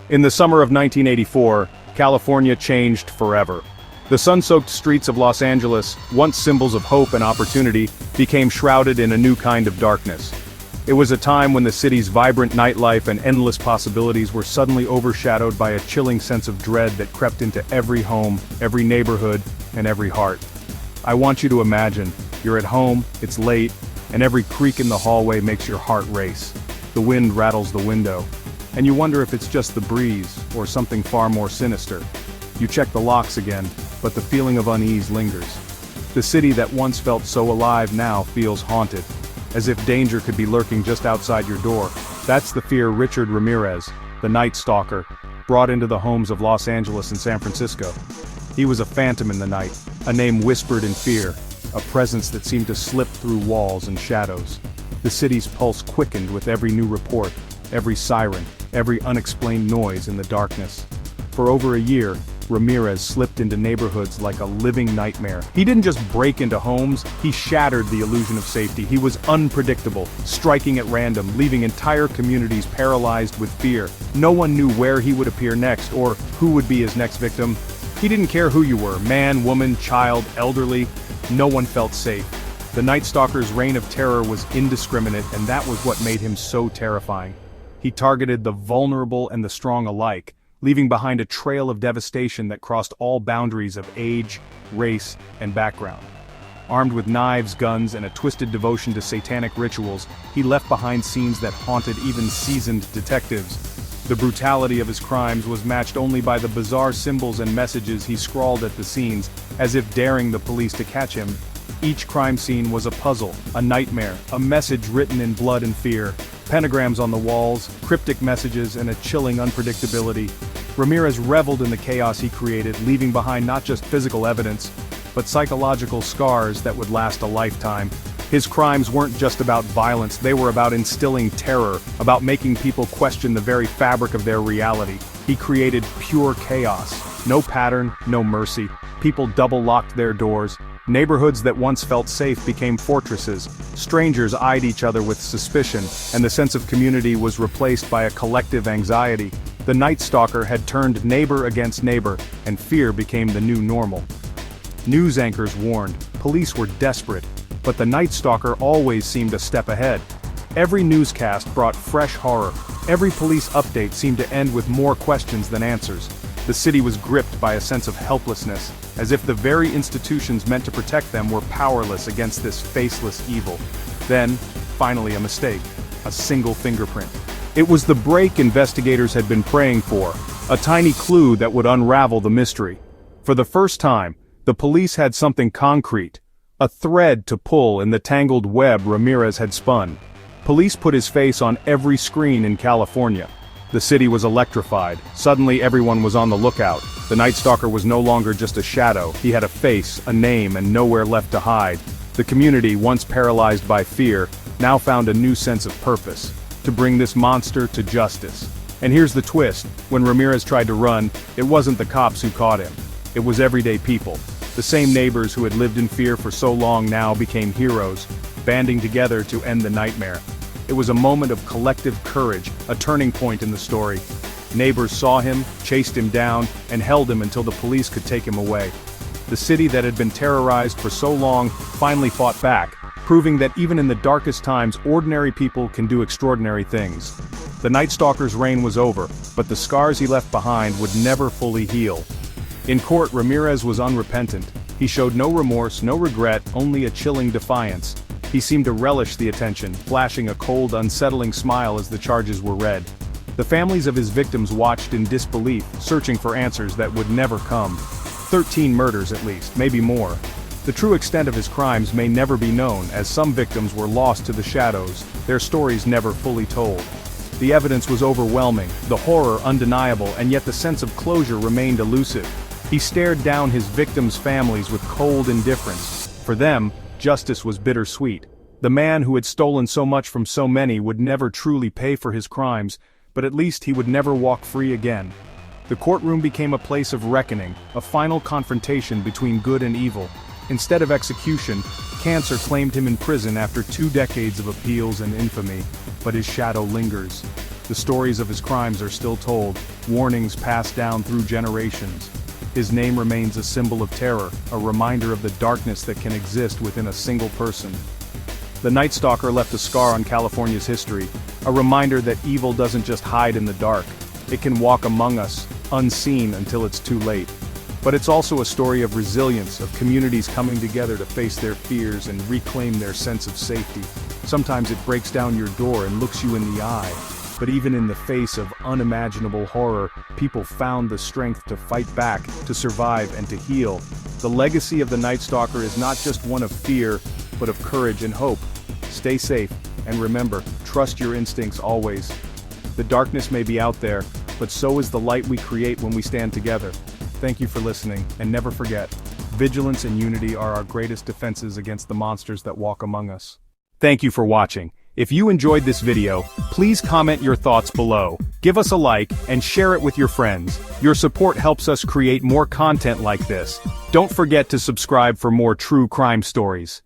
In the summer of 1984, California changed forever. The sun-soaked streets of Los Angeles, once symbols of hope and opportunity, became shrouded in a new kind of darkness. It was a time when the city's vibrant nightlife and endless possibilities were suddenly overshadowed by a chilling sense of dread that crept into every home, every neighborhood, and every heart. I want you to imagine, you're at home, it's late, and every creak in the hallway makes your heart race. The wind rattles the window, and you wonder if it's just the breeze, or something far more sinister. You check the locks again, but the feeling of unease lingers. The city that once felt so alive now feels haunted, as if danger could be lurking just outside your door. That's the fear Richard Ramirez, the Night Stalker, brought into the homes of Los Angeles and San Francisco. He was a phantom in the night, a name whispered in fear, a presence that seemed to slip through walls and shadows. The city's pulse quickened with every new report, every siren, every unexplained noise in the darkness. For over a year, Ramirez slipped into neighborhoods like a living nightmare. He didn't just break into homes, he shattered the illusion of safety. He was unpredictable, striking at random, leaving entire communities paralyzed with fear. No one knew where he would appear next or who would be his next victim. He didn't care who you were, man, woman, child, elderly. No one felt safe. The Night Stalker's reign of terror was indiscriminate, and that was what made him so terrifying. He targeted the vulnerable and the strong alike, leaving behind a trail of devastation that crossed all boundaries of age, race, and background. Armed with knives, guns, and a twisted devotion to satanic rituals, he left behind scenes that haunted even seasoned detectives. The brutality of his crimes was matched only by the bizarre symbols and messages he scrawled at the scenes, as if daring the police to catch him. Each crime scene was a puzzle, a nightmare, a message written in blood and fear. Pentagrams on the walls, cryptic messages, and a chilling unpredictability. Ramirez reveled in the chaos he created, leaving behind not just physical evidence, but psychological scars that would last a lifetime. His crimes weren't just about violence, they were about instilling terror, about making people question the very fabric of their reality. He created pure chaos. No pattern, no mercy. People double-locked their doors. Neighborhoods that once felt safe became fortresses. Strangers eyed each other with suspicion, and the sense of community was replaced by a collective anxiety. The Night Stalker had turned neighbor against neighbor, and fear became the new normal. News anchors warned, police were desperate, but the Night Stalker always seemed a step ahead. Every newscast brought fresh horror. Every police update seemed to end with more questions than answers. The city was gripped by a sense of helplessness, as if the very institutions meant to protect them were powerless against this faceless evil. Then, finally a mistake. A single fingerprint. It was the break investigators had been praying for, a tiny clue that would unravel the mystery. For the first time, the police had something concrete, a thread to pull in the tangled web Ramirez had spun. Police put his face on every screen in California. The city was electrified. Suddenly everyone was on the lookout. The Night Stalker was no longer just a shadow. He had a face, a name, and nowhere left to hide. The community, once paralyzed by fear, now found a new sense of purpose: to bring this monster to justice. And here's the twist: when Ramirez tried to run, it wasn't the cops who caught him. It was everyday people. The same neighbors who had lived in fear for so long now became heroes, banding together to end the nightmare. It was a moment of collective courage, a turning point in the story. Neighbors saw him, chased him down, and held him until the police could take him away. The city that had been terrorized for so long finally fought back, proving that even in the darkest times, ordinary people can do extraordinary things. The Night Stalker's reign was over, but the scars he left behind would never fully heal. In court, Ramirez was unrepentant. He showed no remorse, no regret, only a chilling defiance. He seemed to relish the attention, flashing a cold, unsettling smile as the charges were read. The families of his victims watched in disbelief, searching for answers that would never come. 13 murders at least, maybe more. The true extent of his crimes may never be known, as some victims were lost to the shadows, their stories never fully told. The evidence was overwhelming, the horror undeniable, and yet the sense of closure remained elusive. He stared down his victims' families with cold indifference. For them, justice was bittersweet. The man who had stolen so much from so many would never truly pay for his crimes, but at least he would never walk free again. The courtroom became a place of reckoning, a final confrontation between good and evil. Instead of execution, cancer claimed him in prison after 2 decades of appeals and infamy, but his shadow lingers. The stories of his crimes are still told, warnings passed down through generations. His name remains a symbol of terror, a reminder of the darkness that can exist within a single person. The Night Stalker left a scar on California's history, a reminder that evil doesn't just hide in the dark. It can walk among us, unseen until it's too late. But it's also a story of resilience, of communities coming together to face their fears and reclaim their sense of safety. Sometimes it breaks down your door and looks you in the eye. But even in the face of unimaginable horror, people found the strength to fight back, to survive and to heal. The legacy of the Night Stalker is not just one of fear, but of courage and hope. Stay safe, and remember, trust your instincts always. The darkness may be out there, but so is the light we create when we stand together. Thank you for listening, and never forget, vigilance and unity are our greatest defenses against the monsters that walk among us. Thank you for watching. If you enjoyed this video, please comment your thoughts below, give us a like, and share it with your friends. Your support helps us create more content like this. Don't forget to subscribe for more true crime stories.